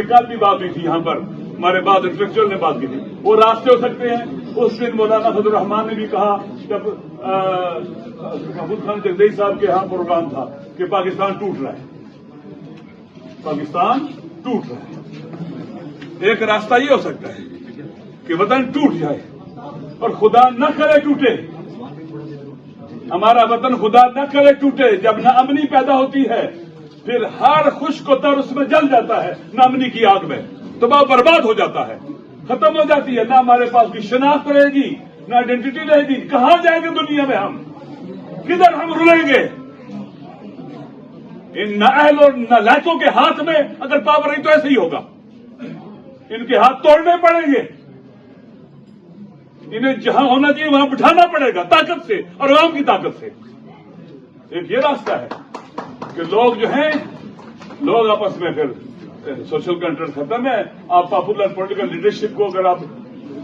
کل بھی بات ہوئی تھی یہاں پر، ہمارے بعد انٹلیکچوئل نے بات کی تھی، وہ راستے ہو سکتے ہیں۔ اس دن مولانا فضل الرحمان نے بھی کہا جب محمود خان جگدئی صاحب کے یہاں پروگرام تھا کہ پاکستان ٹوٹ رہا ہے، پاکستان ٹوٹ رہا ہے۔ ایک راستہ یہ ہو سکتا ہے کہ وطن ٹوٹ جائے، اور خدا نہ کرے ٹوٹے، ہمارا وطن خدا نہ کرے ٹوٹے۔ جب ناامنی پیدا ہوتی ہے پھر ہر خشک و تر اس میں جل جاتا ہے، ناامنی کی آگ میں تباہ برباد ہو جاتا ہے، ختم ہو جاتی ہے، نہ ہمارے پاس کوئی شناخت رہے گی، نہ آئیڈینٹی رہے گی۔ کہاں جائیں گے دنیا میں ہم؟ کدھر ہم رلیں گے؟ ان نااہل اور نالائقوں کے ہاتھ میں اگر پاور رہی تو ایسے ہی ہوگا، ان کے ہاتھ توڑنے پڑیں گے، انہیں جہاں ہونا چاہیے وہاں بٹھانا پڑے گا طاقت سے اور عوام کی طاقت سے۔ ایک یہ راستہ ہے کہ لوگ جو ہیں، لوگ آپس میں پھر سوشل کنٹرول ختم ہے، آپ پاپولر پولیٹیکل لیڈرشپ کو اگر آپ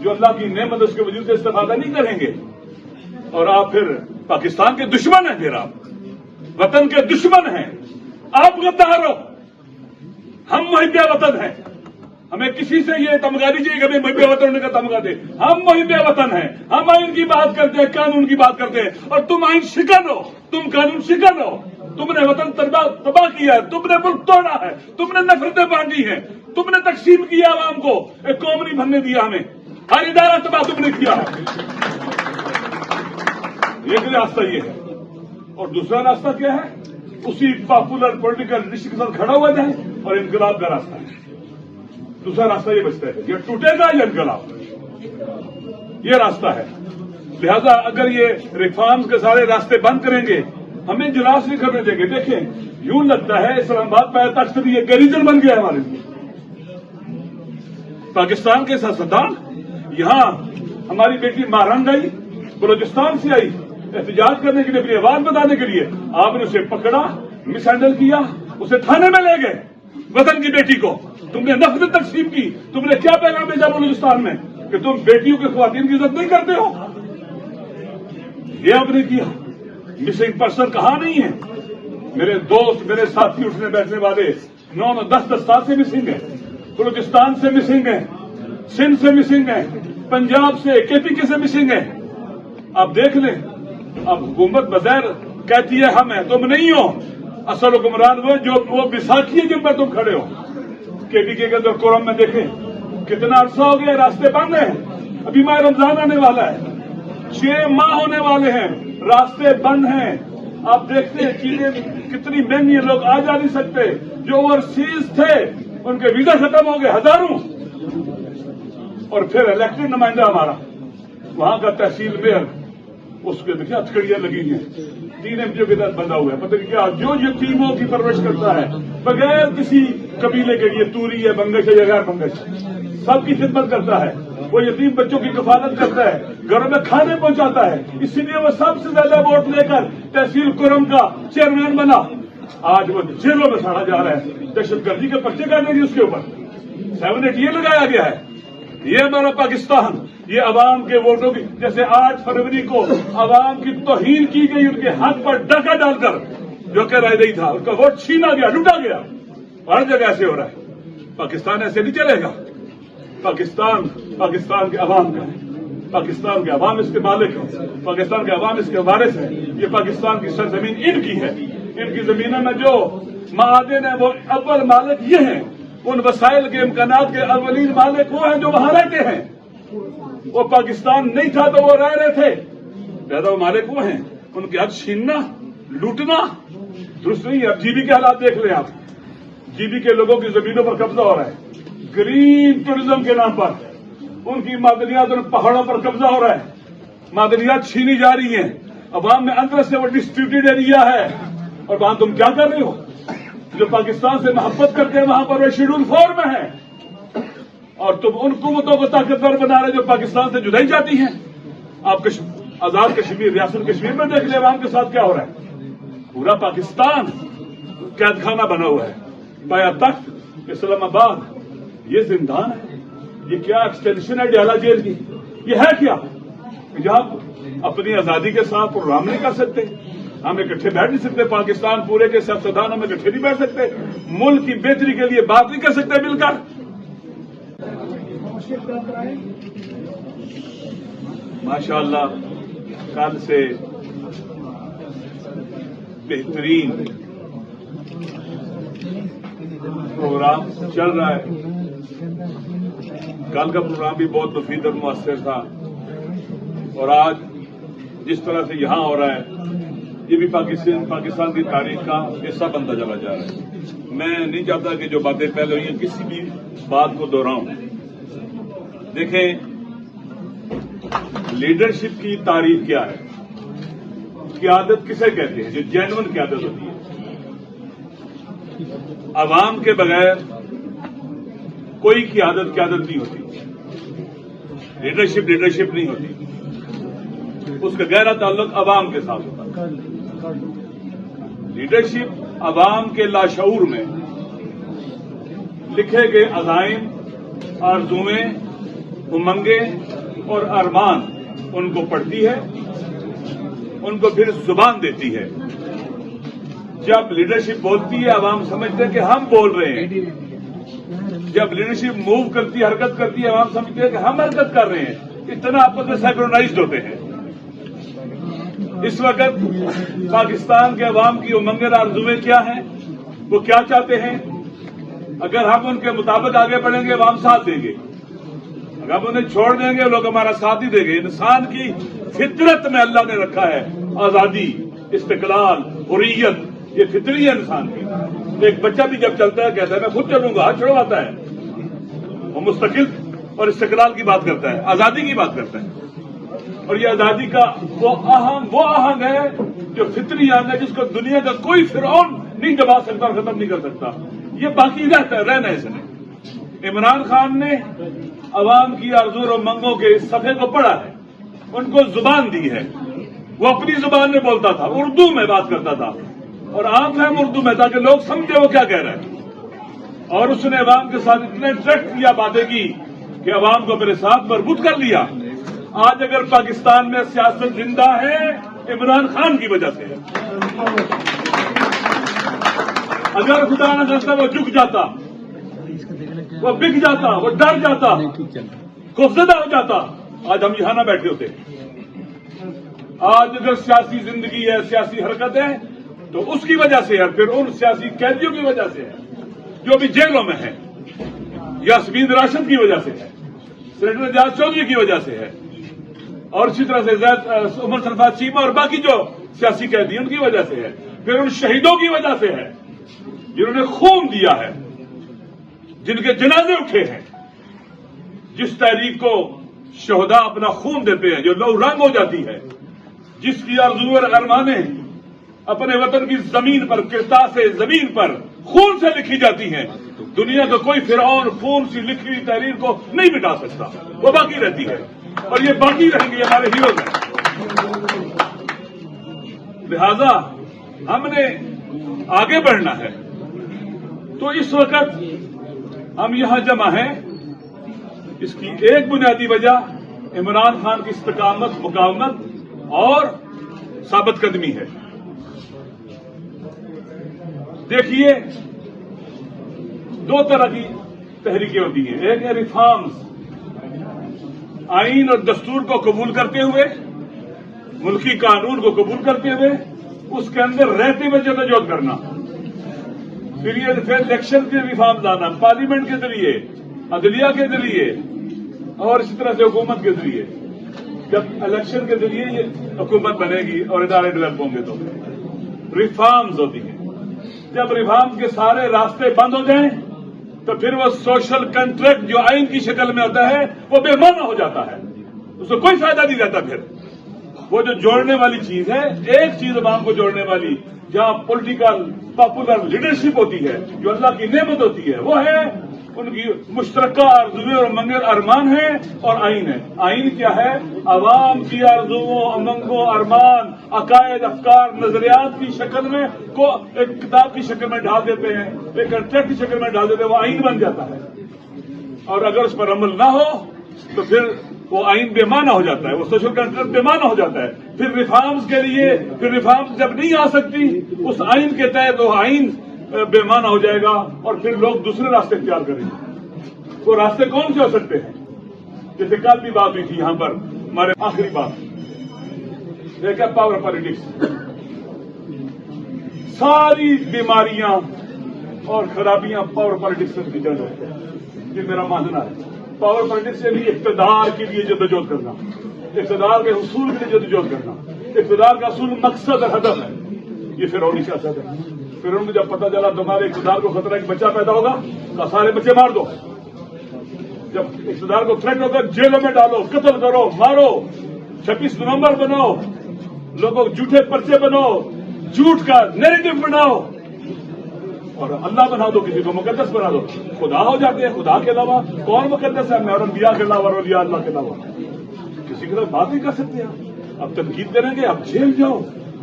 جو اللہ کی نعمت اس کے وجود سے استفادہ نہیں کریں گے، اور آپ پھر پاکستان کے دشمن ہیں، پھر آپ وطن کے دشمن ہیں، آپ غدار ہو، ہم محب وطن ہیں۔ ہمیں کسی سے یہ تمغہ دیجیے کہ ہمیں محب وطن ہونے کا تمغہ دے، ہم محب وطن ہیں، ہم آئین کی بات کرتے ہیں، قانون کی بات کرتے ہیں، اور تم آئین شکن ہو، تم قانون شکن ہو، تم نے وطن تباہ کیا ہے، تم نے ملک توڑا ہے، تم نے نفرتیں بانٹی ہیں، تم نے تقسیم کیا عوام کو، ایک قوم نہیں بننے دیا ہمیں، ہر ادارہ تباہ تم نے کیا ہے۔ ایک راستہ یہ ہے، اور دوسرا راستہ کیا ہے؟ اسی پاپولر پولیٹیکل لیڈرشپ کے ساتھ کھڑا ہوا جائے، اور انقلاب کا راستہ ہے۔ دوسرا راستہ یہ بچتا ہے، یہ ٹوٹے گا یا انقلاب، یہ راستہ ہے۔ لہذا اگر یہ ریفارمز کے سارے راستے بند کریں گے، ہمیں اجلاس نہیں کرنے دیں گے۔ دیکھیں، یوں لگتا ہے اسلام آباد پہ تخت بھی ایک ریجن بن گیا ہے ہمارے لیے۔ پاکستان کے سیاستدان یہاں ہماری بیٹی مہرنگ آئی، بلوچستان سے آئی احتجاج کرنے کے لیے، اپنی آواز بتانے کے لیے، آپ نے اسے پکڑا، مس ہینڈل کیا، اسے تھانے میں لے گئے۔ وطن کی بیٹی کو تم نے نفرت تقسیم کی، تم نے کیا پیغام بھیجا بلوچستان میں کہ تم بیٹیوں کے خواتین کی عزت نہیں کرتے ہو؟ یہ آپ نے کیا۔ مسنگ پرسن کہاں نہیں ہے؟ میرے دوست، میرے ساتھی اٹھنے بیٹھنے والے 9-10 سال سے مسنگ ہیں، بلوچستان سے مسنگ ہیں، سندھ سے مسنگ ہیں، پنجاب سے، KPK سے مسنگ ہیں۔ آپ دیکھ لیں، اب حکومت بظاہر کہتی ہے ہم ہیں، تم نہیں ہو۔ اصل حکمران وہ بیساکھی ہے جن پر تم کھڑے ہو۔ KPK کے اندر کورم میں دیکھیں کتنا عرصہ ہو گیا، راستے بند ہیں، ابھی ماہ رمضان آنے والا ہے، 6 ماہ ہونے والے ہیں، راستے بند ہیں۔ آپ دیکھتے ہیں چیزیں کتنی مہنگی ہیں، لوگ آ جا نہیں سکتے، جو اوورسیز تھے ان کے ویزا ختم ہو گئے ہزاروں۔ اور پھر الیکٹڈ نمائندہ ہمارا وہاں کا تحصیل میئر، اس کے دیکھیں ہتھکڑیاں لگی ہیں، 3 MPO کے تحت بندہ ہوا ہے، پتہ نہیں کیا، جو یتیموں کی پرورش کرتا ہے بغیر کسی قبیلے کے، یہ توری ہے، بنگش ہے یا غیر بنگش، سب کی خدمت کرتا ہے، وہ یتیم بچوں کی کفالت کرتا ہے، گھروں میں کھانے پہنچاتا ہے، اسی لیے وہ سب سے زیادہ ووٹ لے کر تحصیل کرم کا چیئرمین بنا۔ آج وہ جیلوں میں سڑا جا رہا ہے، دہشت گردی کے پرچے کرنے کی اس کے اوپر 7-8 یہ لگایا گیا ہے۔ یہ ہمارا پاکستان، یہ عوام کے ووٹوں کی، جیسے 8 فروری کو عوام کی توہین کی گئی، ان کے ہاتھ پر ڈاکہ ڈال کر، جو کہ رائے دہی تھا، ان کا ووٹ چھینا گیا، لوٹا گیا۔ ہر جگہ ایسے ہو رہا ہے۔ پاکستان ایسے نہیں چلے گا۔ پاکستان کے عوام کا ہے، پاکستان کے عوام اس کے مالک ہیں، پاکستان کے عوام اس کے وارث ہیں۔ یہ پاکستان کی سرزمین ان کی ہے، ان کی زمینوں میں جو معادن ہیں وہ اول مالک یہ ہیں، ان وسائل کے امکانات کے اولین مالک وہ ہیں جو وہاں رہتے ہیں۔ وہ پاکستان نہیں تھا تو وہ رہ رہے تھے، پیدا وہ مالک وہ ہیں، ان کے حق چھیننا، لوٹنا درست نہیں ہے۔ اب GB کے حالات دیکھ لیں آپ، GB کے لوگوں کی زمینوں پر قبضہ ہو رہا ہے، گرین ٹورزم کے نام پر ان کی معدنیات، ان پہاڑوں پر قبضہ ہو رہا ہے، معدنیات چھینی جا رہی ہیں، عوام میں اندر سے وہ ڈسپیوٹیڈ ایریا ہے، اور وہاں تم کیا کر رہے ہو؟ جو پاکستان سے محبت کرتے ہیں وہاں پر وہ شیڈول 4 میں ہیں، اور تم ان قوتوں کو طاقتور بنا رہے جو پاکستان سے جدائی جاتی ہیں۔ آپ آزاد کشمیر، ریاست کشمیر میں دیکھ لیں عوام کے ساتھ کیا ہو رہا ہے۔ پورا پاکستان قید خانہ بنا ہوا ہے، پایا تخت اسلام آباد یہ زندان ہے۔ یہ کیا ایکسٹینشن ہے ڈیالہ جیل کی؟ یہ ہے کیا؟ جہاں اپنی آزادی کے ساتھ پروگرام نہیں کر سکتے، ہم اکٹھے بیٹھ نہیں سکتے؟ پاکستان پورے کے سیاستدان ہم اکٹھے نہیں بیٹھ سکتے؟ ملک کی بہتری کے لیے بات نہیں کر سکتے مل کر؟ ماشاءاللہ کل سے بہترین پروگرام چل رہا ہے. کل کا پروگرام بھی بہت مفید اور مؤثر تھا، اور آج جس طرح سے یہاں ہو رہا ہے یہ بھی پاکستان کی تاریخ کا حصہ بنتا چلا جا رہا ہے. میں نہیں چاہتا کہ جو باتیں پہلے ہوئی ہیں کسی بھی بات کو دہراؤں. دیکھیں، لیڈرشپ کی تعریف کیا ہے؟ قیادت کسے کہتے ہیں؟ جو جینون قیادت ہوتی ہے. عوام کے بغیر کوئی قیادت نہیں ہوتی. لیڈرشپ نہیں ہوتی. اس کا گہرا تعلق عوام کے ساتھ ہوتا ہے. لیڈرشپ عوام کے لاشعور میں لکھے گئے عزائم، آرزویں، امنگیں اور ارمان ان کو پڑھتی ہے، ان کو پھر زبان دیتی ہے. جب لیڈرشپ بولتی ہے عوام سمجھتے ہیں کہ ہم بول رہے ہیں. جب لیڈرشپ موو کرتی ہے، حرکت کرتی ہے، عوام سمجھتے ہیں کہ ہم حرکت کر رہے ہیں. اتنا آپس میں سینکرونائزڈ ہوتے ہیں. اس وقت پاکستان کے عوام کی امنگیں اور آرزویں کیا ہیں؟ وہ کیا چاہتے ہیں؟ اگر ہم ان کے مطابق آگے بڑھیں گے عوام ساتھ دیں گے. اگر ہم انہیں چھوڑ دیں گے لوگ ہمارا ساتھ ہی دیں گے. انسان کی فطرت میں اللہ نے رکھا ہے آزادی، استقلال، حریت. یہ فطری ہے انسان کی. ایک بچہ بھی جب چلتا ہے کہتا ہے میں خود چلوں گا، ہاتھ چھڑواتا ہے. وہ مستقل اور استقلال کی بات کرتا ہے، آزادی کی بات کرتا ہے. اور یہ آزادی کا وہ آہنگ ہے جو فطری آہنگ ہے، جس کو دنیا کا کوئی فرعون نہیں دبا سکتا اور ختم نہیں کر سکتا. یہ باقی رہنا ہے اس نے. عمران خان نے عوام کی آرزو اور منگوں کے اس صفحے کو پڑھا ہے، ان کو زبان دی ہے. وہ اپنی زبان میں بولتا تھا، اردو میں بات کرتا تھا، اور عام فہم اردو میں، تاکہ لوگ سمجھے وہ کیا کہہ رہے ہیں. اور اس نے عوام کے ساتھ اتنے انٹریکٹ کیا، باتیں کی کہ عوام کو میرے ساتھ مربوط کر لیا. آج اگر پاکستان میں سیاست زندہ ہے عمران خان کی وجہ سے ہے. اگر خدا نہ خاصہ وہ جھک جاتا، وہ بک جاتا، وہ ڈر جاتا، خوفزدہ ہو جاتا، آج ہم یہاں نہ بیٹھے ہوتے. آج اگر سیاسی زندگی ہے، سیاسی حرکت ہے، تو اس کی وجہ سے ہے. پھر ان سیاسی قیدیوں کی وجہ سے ہے جو بھی جیلوں میں ہیں، یاسمین راشد کی وجہ سے ہے، سینیٹر اعجاز چودھری کی وجہ سے ہے، اور اسی طرح سے عمر سرفراز چیمہ اور باقی جو سیاسی قیدی ان کی وجہ سے ہے. پھر ان شہیدوں کی وجہ سے ہے جنہوں نے خون دیا ہے، جن کے جنازے اٹھے ہیں. جس تحریک کو شہداء اپنا خون دیتے ہیں، جو لہو رنگ ہو جاتی ہے، جس کی آرزو اور ارمانیں اپنے وطن کی زمین پر، کرتاس زمین پر خون سے لکھی جاتی ہیں، دنیا کا کوئی فرعون خون سے لکھی ہوئی تحریر کو نہیں مٹا سکتا. وہ باقی رہتی ہے، اور یہ باقی رہیں گے ہمارے ہیروز ہیں. لہذا ہم نے آگے بڑھنا ہے. تو اس وقت ہم یہاں جمع ہیں، اس کی ایک بنیادی وجہ عمران خان کی استقامت، مقاومت اور ثابت قدمی ہے. دیکھیے، دو طرح کی تحریکیں ہوتی ہیں. ایک ہے ریفارمز، آئین اور دستور کو قبول کرتے ہوئے، ملکی قانون کو قبول کرتے ہوئے اس کے اندر رہتے ہوئے جدوجہد کرنا. پھر الیکشن کے ریفارمز لانا، پارلیمنٹ کے ذریعے، عدلیہ کے ذریعے، اور اسی طرح سے حکومت کے ذریعے. جب الیکشن کے ذریعے یہ حکومت بنے گی اور ادارے ڈیولپ ہوں گے تو ریفارمز ہوتی ہیں. جب ریفارم کے سارے راستے بند ہو جائیں تو پھر وہ سوشل کنٹریکٹ جو آئین کی شکل میں ہوتا ہے وہ بے معنی ہو جاتا ہے، اس کو کوئی فائدہ نہیں رہتا. پھر وہ جو جوڑنے والی چیز ہے، ایک چیز عوام کو جوڑنے والی، جہاں پولیٹیکل پاپولر لیڈرشپ ہوتی ہے، جو اللہ کی نعمت ہوتی ہے، وہ ہے ان کی مشترکہ آرزویں اور امنگیں ارمان ہیں، اور آئین ہے. آئین کیا ہے؟ عوام کی آرزوؤں، امنگوں، ارمان، عقائد، افکار، نظریات کی شکل میں کو ایک کتاب کی شکل میں ڈال دیتے ہیں، ایک کنٹریکٹ کی شکل میں ڈال دیتے ہیں، وہ آئین بن جاتا ہے. اور اگر اس پر عمل نہ ہو تو پھر وہ آئین بے معنی ہو جاتا ہے، وہ سوشل کنٹریکٹ بے معنی ہو جاتا ہے. پھر ریفارمز کے لیے پھر ریفارمز جب نہیں آ سکتی اس آئین کے تحت وہ آئین بے معنی ہو جائے گا اور پھر لوگ دوسرے راستے اختیار کریں گے. وہ راستے کون سے ہو سکتے ہیں؟ جیسے کل بھی بات ہوئی تھی یہاں پر، ہمارے آخری بات دیکھا پاور پالیٹکس. ساری بیماریاں اور خرابیاں پاور پالیٹکس سے جڑ رہی ہیں. یہ میرا ماننا ہے. پاور پالیٹکس سے بھی اقتدار کے لیے جدوجہد کرنا، اقتدار کے حصول کے لیے جدوجہد کرنا، اقتدار کا اصول مقصد اور ہدف ہے. یہ فرعونی سیاست ہے. فرعون کو جب پتا چلا تمہارے اقتدار کو خطرہ کہ بچہ پیدا ہوگا تو سارے بچے مار دو. جب اقتدار کو تھریٹ ہوگا جیلوں میں ڈالو، قتل کرو، مارو، 26 نومبر بناؤ، لوگوں جھوٹے پرچے بناؤ، جھوٹ کا نیریٹو بناؤ اور اللہ بنا دو، کسی کو مقدس بنا دو. خدا ہو جاتے ہیں. خدا کے علاوہ کون مقدس ہے؟ میں اور انبیاء کے علاوہ اور اولیاء اللہ کے علاوہ کسی کے ساتھ بات نہیں کر سکتے. اب تنقید کریں گے، اب جیل جاؤ،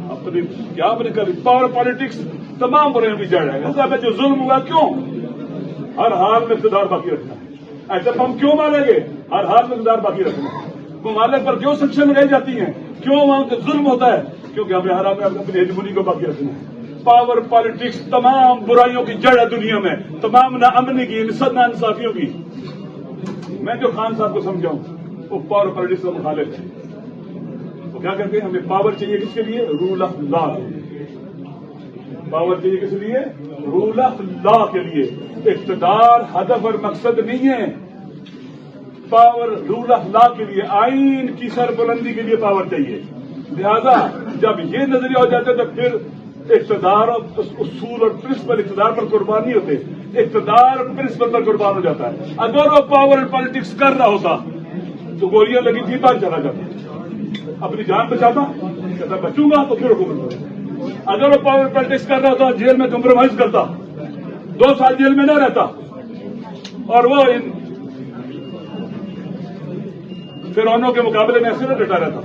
اب کیا بنے کر پاور پالیٹکس تمام برے بھی جڑ رہے ہیں. جو ظلم ہوا کیوں؟ ہر حال میں اقتدار باقی رکھنا ہے. ایسے ہم کیوں ماریں گے؟ ہر حال میں اقتدار باقی رکھنا ہے. ممالک پر کیوں سیکشن لگائی جاتی ہیں؟ کیوں وہاں ظلم ہوتا ہے؟ کیونکہ ہمیں ہر حال میں اپنی ہیجمونی کو باقی رکھنا ہے. پاور پالیٹکس تمام برائیوں کی جڑ ہے دنیا میں، تمام ناامنی کی، نا انصافیوں کی. میں جو خان صاحب کو سمجھاؤں وہ پاور پالیٹکس کا مخالف ہے. وہ کیا کرتے ہیں؟ ہمیں پاور چاہیے کس کے لیے؟ Role of law. پاور چاہیے کس لیے؟ رول آف لا کے لیے. اقتدار ہدف اور مقصد نہیں ہے. پاور رول آف لا کے لیے، آئین کی سربلندی کے لیے پاور چاہیے. لہذا جب یہ نظریہ ہو جاتے تو پھر اقتدار اور اصول اور پرنسپل اقتدار پر قربان نہیں ہوتے، اقتدار پرنسپل پر قربان ہو جاتا ہے. اگر وہ پاور اینڈ پالیٹکس کر رہا ہوتا تو گولیاں لگی تھی بات چلا جاتا، اپنی جان بچاتا، کہتا بچوں گا تو پھر حکومت. اگر وہ پاور پالیٹکس کر رہا ہوتا جیل میں کمپرومائز کرتا، 2 سال جیل میں نہ رہتا اور وہ فرعونوں کے مقابلے میں ایسے نہ ڈٹا رہتا،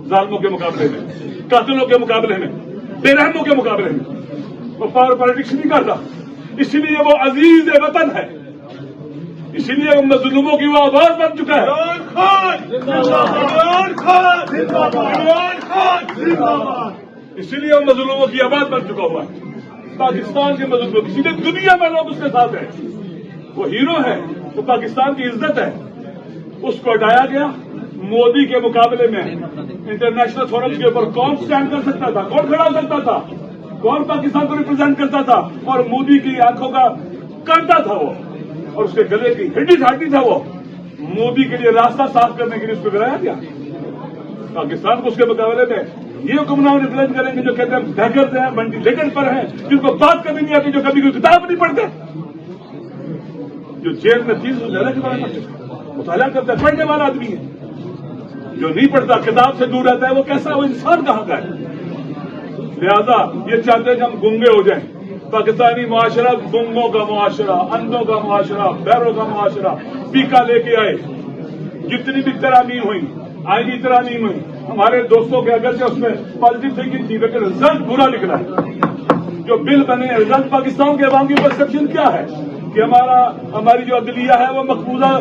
ظالموں کے مقابلے میں، قاتلوں کے مقابلے میں، بے رحموں کے مقابلے میں. وہ پاور پالیٹکس نہیں کرتا. اسی لیے وہ عزیز وطن ہے، اسی لیے وہ مظلوموں کی وہ آواز بن چکا ہے. اسی لیے وہ مظلوموں کی آواز بن چکا ہوا ہے. پاکستان کے مظلوموں، اسی لیے دنیا میں لوگ اس کے ساتھ ہیں. وہ ہیرو ہے، وہ پاکستان کی عزت ہے. اس کو ہٹایا گیا. مودی کے مقابلے میں انٹرنیشنل فورمز کے اوپر کون سٹینڈ کر سکتا تھا؟ کون کھڑا ہو سکتا تھا؟ کون پاکستان کو ریپرزینٹ کرتا تھا؟ اور مودی کی آنکھوں کا کرتا تھا وہ، اور اس کے گلے کی ہڈی ڈھاٹی تھا وہ. مودی کے لیے راستہ صاف کرنے کے لیے اس کو گرایا گیا. پاکستان کو اس کے مقابلے میں یہ حکمران ریپرزینٹ کریں گے جو کہتے ہیں بہکرز ہیں، وینٹیلیٹر پر ہیں، جن کو بات کرنی نہیں آتی، جو کبھی کوئی کتاب نہیں پڑھتے، جو جیل میں 30 مطالعہ کے بارے میں مطالعہ کرتا ہے، پڑھنے والا آدمی ہے. جو نہیں پڑھتا، کتاب سے دور رہتا ہے، وہ کیسا، وہ انسان کہاں کا ہے؟ لہذا یہ چاہتے ہیں کہ ہم گنگے ہو جائیں. پاکستانی معاشرہ گنگوں کا معاشرہ، اندھوں کا معاشرہ، بہروں کا معاشرہ پیکا لے کے آئے. جتنی بھی ترامیم ہوئی، آئینی ترامیم ہوئی، ہمارے دوستوں کے اگرچہ اس میں پازیٹو تھنکنگ تھی لیکن رزلٹ برا نکلا ہے. جو بل بنے رزلٹ پاکستان کے عوام کی پرسپشن کیا ہے کہ ہماری جو عدلیہ ہے وہ مقبوضہ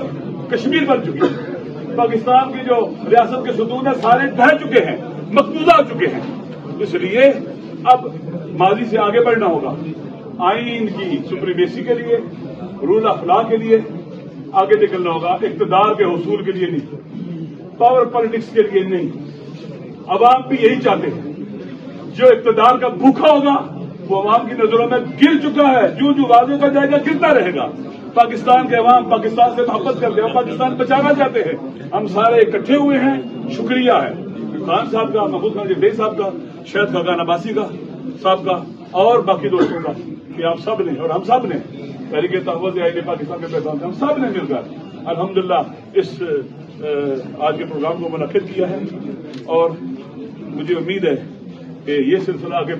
کشمیر بن چکی ہے. پاکستان کی جو ریاست کے ستون ہیں سارے ڈھہ چکے ہیں، مقبوضہ ہو چکے ہیں. اس لیے اب ماضی سے آگے بڑھنا ہوگا. آئین کی سپریمیسی کے لیے، رول آف لا کے لیے آگے نکلنا ہوگا. اقتدار کے حصول کے لیے نہیں، پاور پالیٹکس کے لیے نہیں. عوام بھی یہی چاہتے ہیں. جو اقتدار کا بھوکا ہوگا وہ عوام کی نظروں میں گر چکا ہے. جو واضح ہوتا جائے گا گرتا رہے گا. پاکستان کے عوام پاکستان سے محبت کرتے ہیں، پاکستان بچانا چاہتے ہیں. ہم سارے اکٹھے ہوئے ہیں. شکریہ ہے خان صاحب کا، محمود خان جی صاحب کا، شہد خاقان عباسی کا صاحب کا اور باقی دوستوں کا کہ آپ سب نے اور ہم سب نے تحریک تحفظ اہل پاکستان کے پیغام سے ہم سب نے مل کر الحمدللہ اس آج کے پروگرام کو منعقد کیا ہے. اور مجھے امید ہے کہ یہ سلسلہ آگے